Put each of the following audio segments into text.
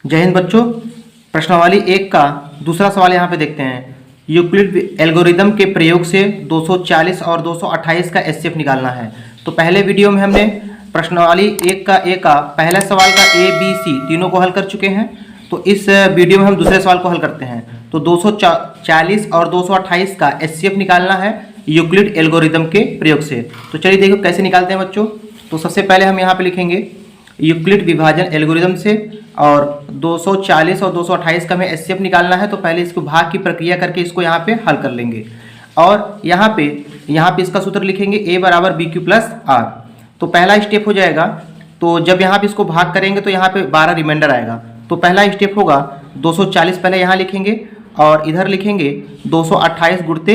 जय हिंद बच्चों। प्रश्नावली एक का दूसरा सवाल यहाँ पे देखते हैं। यूक्लिड एल्गोरिदम के प्रयोग से 240 और 228 का एचसीएफ निकालना है। तो पहले वीडियो में हमने प्रश्नावली एक का पहला सवाल का ए बी सी तीनों को हल कर चुके हैं। तो इस वीडियो में हम दूसरे सवाल को हल करते हैं। तो 240 और 228 का एचसीएफ निकालना है यूक्लिड एल्गोरिदम के प्रयोग से। तो चलिए देखो कैसे निकालते हैं बच्चों। तो सबसे पहले हम यहाँ पे लिखेंगे यूक्लिड विभाजन एल्गोरिदम से, और 240 और 228 का हमें एचसीएफ निकालना है। तो पहले इसको भाग की प्रक्रिया करके इसको यहाँ पे हल कर लेंगे, और यहाँ पे इसका सूत्र लिखेंगे ए बराबर बी क्यू प्लस आर। तो पहला स्टेप हो जाएगा। तो जब यहाँ पे इसको भाग करेंगे तो यहाँ पे 12 रिमाइंडर आएगा। तो पहला स्टेप होगा 240 पहले यहाँ लिखेंगे, और इधर लिखेंगे 228 गुणते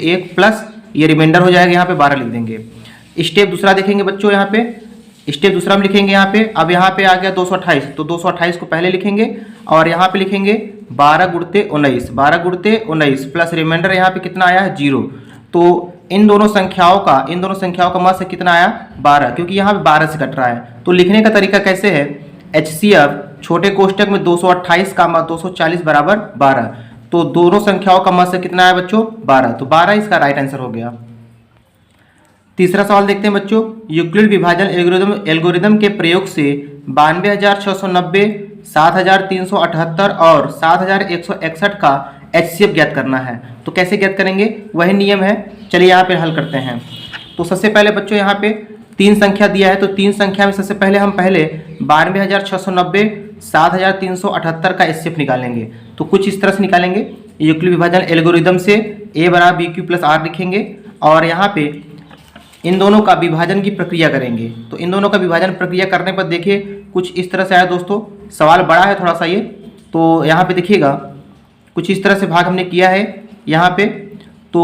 1 प्लस ये रिमाइंडर हो जाएगा, यहाँ पे 12 लिख देंगे। स्टेप दूसरा देखेंगे बच्चों। यहाँ पे स्टेप दूसरा में लिखेंगे यहाँ पे, अब यहाँ पे आ गया 228, तो 228 को पहले लिखेंगे और यहाँ पे लिखेंगे 12 गुणते 19 प्लस रिमाइंडर यहाँ पे कितना आया है 0। तो इन दोनों संख्याओं का मध्य कितना आया 12, क्योंकि यहाँ पे 12 से कट रहा है। तो लिखने का तरीका कैसे है, एचसीएफ छोटे कोष्टक में 228 का मध्य 240 बराबर 12। तो दोनों संख्याओं का मध्य कितना आया बच्चों 12, तो 12 इसका राइट आंसर हो गया। तीसरा सवाल देखते हैं बच्चों। यूक्लिड विभाजन एल्गोरिदम के प्रयोग से 92,690, 7,378 और 7,161 का एचसीएफ ज्ञात करना है। तो कैसे ज्ञात करेंगे, वही नियम है। चलिए यहाँ पे हल करते हैं। तो सबसे पहले बच्चों यहाँ पे 3 संख्या दिया है, तो 3 संख्या में सबसे पहले हम 92,690, 7,378 का एचसीएफ निकालेंगे। तो कुछ इस तरह से निकालेंगे। यूक्लिड विभाजन एल्गोरिदम से ए बराबर बी क्यू प्लस आर लिखेंगे, और यहाँ पे इन दोनों का विभाजन की प्रक्रिया करेंगे। तो इन दोनों का विभाजन प्रक्रिया करने पर देखिए कुछ इस तरह से आया दोस्तों। सवाल बड़ा है थोड़ा सा ये, तो यहाँ पे देखिएगा कुछ इस तरह से भाग हमने किया है यहाँ पे। तो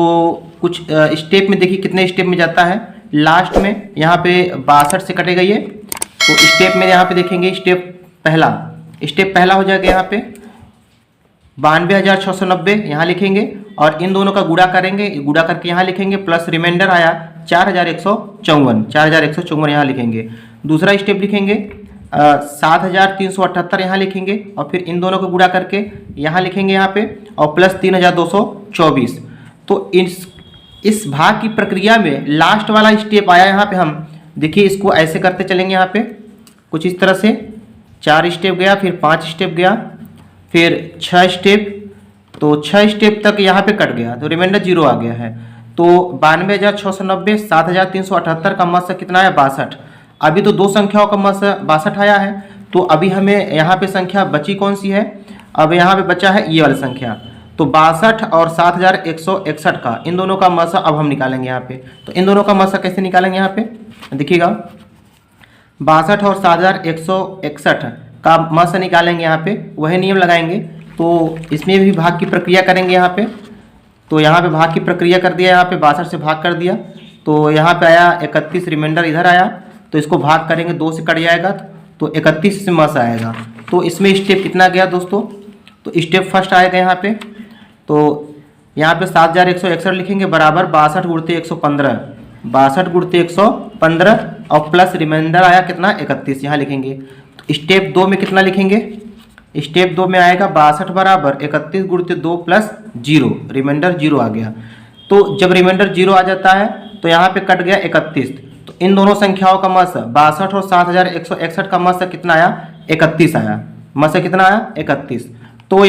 कुछ स्टेप में देखिए कितने स्टेप में जाता है। लास्ट में यहाँ पे 62 से कटेगा ये। तो स्टेप में यहाँ पे देखेंगे स्टेप पहला हो जाएगा यहाँ पे 92,690 यहाँ लिखेंगे, और इन दोनों का गुणा करेंगे, गुणा करके यहाँ लिखेंगे, प्लस रिमाइंडर आया 4,154 यहाँ लिखेंगे। दूसरा स्टेप लिखेंगे 7,378 यहाँ लिखेंगे, और फिर इन दोनों को गुणा करके यहाँ लिखेंगे यहाँ पे, और प्लस 3,224। तो इस भाग की प्रक्रिया में लास्ट वाला स्टेप आया यहाँ पे। हम देखिए इसको ऐसे करते चलेंगे यहाँ पे कुछ इस तरह से। 4 स्टेप गया, फिर 5 स्टेप गया, फिर 6 स्टेप। तो 6 स्टेप तक यहाँ पे कट गया, तो रिमाइंडर 0 आ गया है। तो 92,690, 7,378 का मध्य कितना है 62। अभी तो 2 संख्याओं का मध्य 62 आया है। तो अभी हमें यहाँ पे संख्या बची कौन सी है, अब यहाँ पे बचा है ये वाली संख्या। तो 62 और 7,161 का इन दोनों का मध्य अब हम निकालेंगे यहाँ पे। तो इन दोनों का मध्य कैसे निकालेंगे यहाँ पे देखिएगा, 62 और 7,161 का मध्य निकालेंगे यहाँ पे, वही नियम लगाएंगे। तो इसमें भी भाग की प्रक्रिया करेंगे यहाँ पे। तो यहाँ पे भाग की प्रक्रिया कर दिया, यहाँ पे 62 से भाग कर दिया, तो यहाँ पे आया 31, रिमाइंडर इधर आया। तो इसको भाग करेंगे, 2 से कट जाएगा, तो 31 से मस आएगा। तो इसमें स्टेप कितना गया दोस्तों, तो स्टेप फर्स्ट आएगा यहाँ पे। तो यहाँ पे 7,161 लिखेंगे बराबर 62 गुणते 115 और प्लस रिमाइंडर आया कितना 31 यहाँ लिखेंगे। तो स्टेप 2 में कितना लिखेंगे, स्टेप 2 में आएगा 62 बराबर 31 गुणते 2 प्लस 0, रिमाइंडर 0 आ गया। तो जब रिमाइंडर 0 आ जाता है तो यहाँ पे कट गया 31। तो इन दोनों संख्याओं का मध्य 62 और 7,161 का मध्य कितना आया 31 आया, मध्य कितना आया 31। तो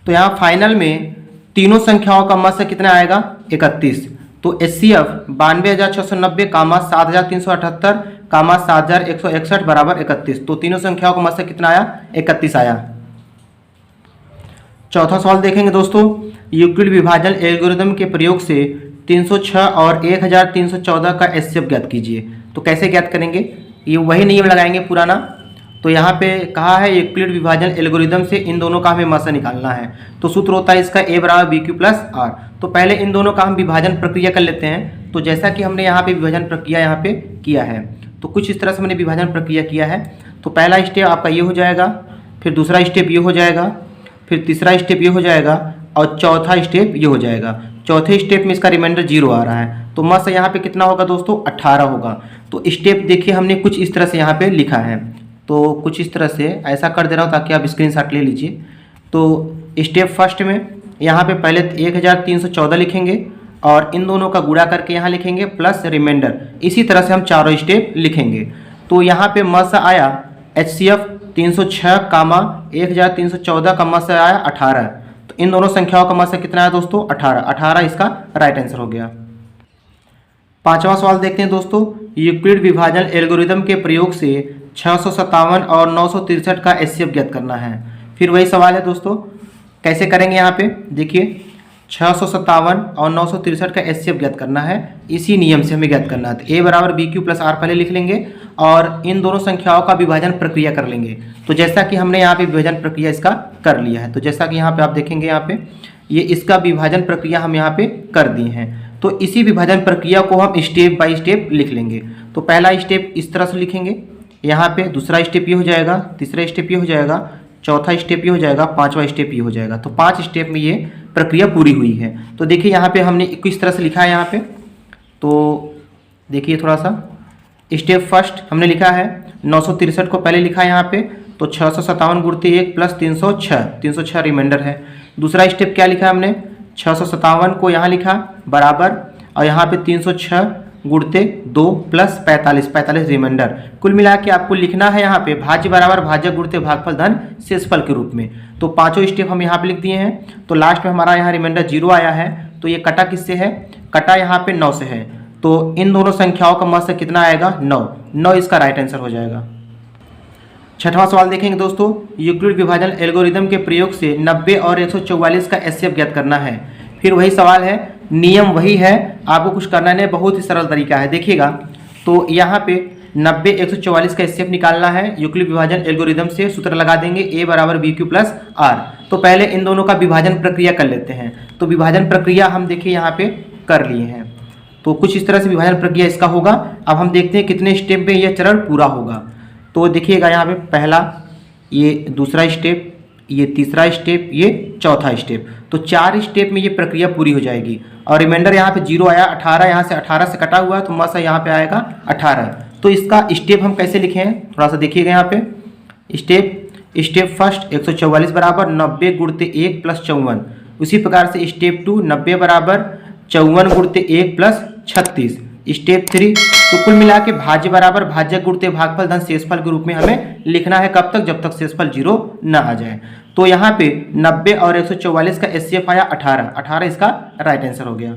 यहाँ फाइनल में तीनों संख्याओं का मध्य कितना आएगा 31। तो एचसीएफ 92,690 का मध्य 7,378 का मध्य 7,161 बराबर 31। तो तीनों संख्याओं का मध्य कितना आया 31 आया। चौथा सवाल देखेंगे दोस्तों। यूक्लिड विभाजन एल्गोरिदम के प्रयोग से 306 और 1,314 का एचसीएफ ज्ञात कीजिए। तो कैसे ज्ञात करेंगे, ये वही नियम लगाएंगे पुराना। तो यहाँ पे कहा है यूक्लिड विभाजन एल्गोरिदम से इन दोनों का हमें मध्य निकालना है। तो सूत्र होता है इसका ए बराबर बी क्यू प्लस आर। तो पहले इन दोनों का हम विभाजन प्रक्रिया कर लेते हैं। तो जैसा कि हमने यहाँ पे विभाजन प्रक्रिया यहाँ पे किया है, तो कुछ इस तरह से मैंने विभाजन प्रक्रिया किया है। तो पहला स्टेप आपका ये हो जाएगा, फिर दूसरा स्टेप ये हो जाएगा, फिर तीसरा स्टेप ये हो जाएगा, और चौथा स्टेप ये हो जाएगा। चौथे स्टेप में इसका रिमाइंडर 0 आ रहा है। तो मध्य यहाँ पे कितना होगा दोस्तों 18 होगा। तो स्टेप देखिए हमने कुछ इस तरह से यहाँ पे लिखा है। तो कुछ इस तरह से ऐसा कर दे रहा हूँ ताकि आप स्क्रीनशॉट ले लीजिए। तो स्टेप फर्स्ट में यहाँ पे पहले 1314 लिखेंगे और इन दोनों का गुणा करके यहाँ लिखेंगे प्लस रिमाइंडर। इसी तरह से हम चारों स्टेप लिखेंगे। तो यहाँ पे म से आया HCF 306 कामा 1314 का म से आया 18। तो इन दोनों संख्याओं का म से कितना आया दोस्तों 18। 18 इसका राइट आंसर हो गया। पांचवा सवाल देखते हैं दोस्तों, यूक्लिड विभाजन एल्गोरिदम के प्रयोग से 657 और 963 का HCF ज्ञात करना है। फिर वही सवाल है दोस्तों, कैसे करेंगे यहाँ पे देखिए 657 और 963 का HCF ज्ञात करना है। इसी नियम से हमें ज्ञात करना है। तो A बराबर BQ प्लस R पहले लिख लेंगे और इन दोनों संख्याओं का विभाजन प्रक्रिया कर लेंगे। तो जैसा कि हमने यहाँ पे विभाजन प्रक्रिया इसका कर लिया है, तो जैसा कि यहाँ पे आप देखेंगे यहाँ पे ये इसका विभाजन प्रक्रिया हम यहाँ पे कर दी हैं। तो इसी विभाजन प्रक्रिया को हम स्टेप बाय स्टेप लिख लेंगे। तो पहला स्टेप इस तरह से लिखेंगे, यहाँ पे दूसरा स्टेप ये हो जाएगा, तीसरा स्टेप ये हो जाएगा, चौथा स्टेप ये हो जाएगा, पांचवा स्टेप ये हो जाएगा। तो 5 स्टेप में ये प्रक्रिया पूरी हुई है। तो देखिए यहाँ पे हमने किस तरह से लिखा है यहाँ पे, तो देखिए थोड़ा सा स्टेप फर्स्ट हमने लिखा है 963 को पहले लिखा है यहाँ पे, तो 657 गुणते 1 प्लस 306 रिमाइंडर है। दूसरा स्टेप क्या लिखा है हमने 657 को यहाँ लिखा बराबर और यहाँ पे 306 गुणते 2 प्लस 45 रिमाइंडर। कुल मिला के आपको लिखना है यहाँ पे भाज्य बराबर भाजक गुणते भागफल धन शेषफल के रूप में। तो पांचों स्टेप हम यहाँ पे लिख दिए हैं। तो लास्ट में हमारा यहाँ रिमाइंडर 0 आया है। तो ये कटा किससे है, कटा यहाँ पे 9 से है। तो इन दोनों संख्याओं का मध्य कितना आएगा 9 इसका राइट आंसर हो जाएगा। छठवां सवाल देखेंगे दोस्तों, यूक्लिड विभाजन एल्गोरिदम के प्रयोग से 90 और 144 का HCF ज्ञात करना है। फिर वही सवाल है, नियम वही है, आपको कुछ करना नहीं, बहुत ही सरल तरीका है। देखिएगा तो यहाँ पे 90 144 का HCF निकालना है यूक्लिड विभाजन एल्गोरिदम से। सूत्र लगा देंगे A बराबर BQ प्लस R। तो पहले इन दोनों का विभाजन प्रक्रिया कर लेते हैं। तो विभाजन प्रक्रिया हम देखिए यहाँ पे कर लिए हैं। तो कुछ इस तरह से विभाजन प्रक्रिया इसका होगा। अब हम देखते हैं कितने स्टेप में यह चरण पूरा होगा। तो देखिएगा यहाँ पे पहला, ये दूसरा स्टेप, ये तीसरा स्टेप, ये चौथा स्टेप। तो 4 स्टेप में ये प्रक्रिया पूरी हो जाएगी। और रिमाइंडर यहाँ पे 0 आया, 18 यहाँ से 18 से कटा हुआ है, तो मसा यहाँ पे आएगा 18। तो इसका स्टेप हम कैसे लिखे हैं थोड़ा सा देखिएगा यहाँ पे। स्टेप फर्स्ट 144 बराबर 90 गुणते 1 प्लस 54। उसी प्रकार से स्टेप 2 90 बराबर 54 गुणते 1 प्लस 36। स्टेप 3 तो कुल मिला के भाज्य बराबर भाजक गुणते भागफल धन शेषफल के रूप में हमें लिखना है। कब तक, जब तक शेषफल 0 ना आ जाए। तो यहाँ पे 90 और 144 का HCF आया 18 इसका राइट आंसर हो गया।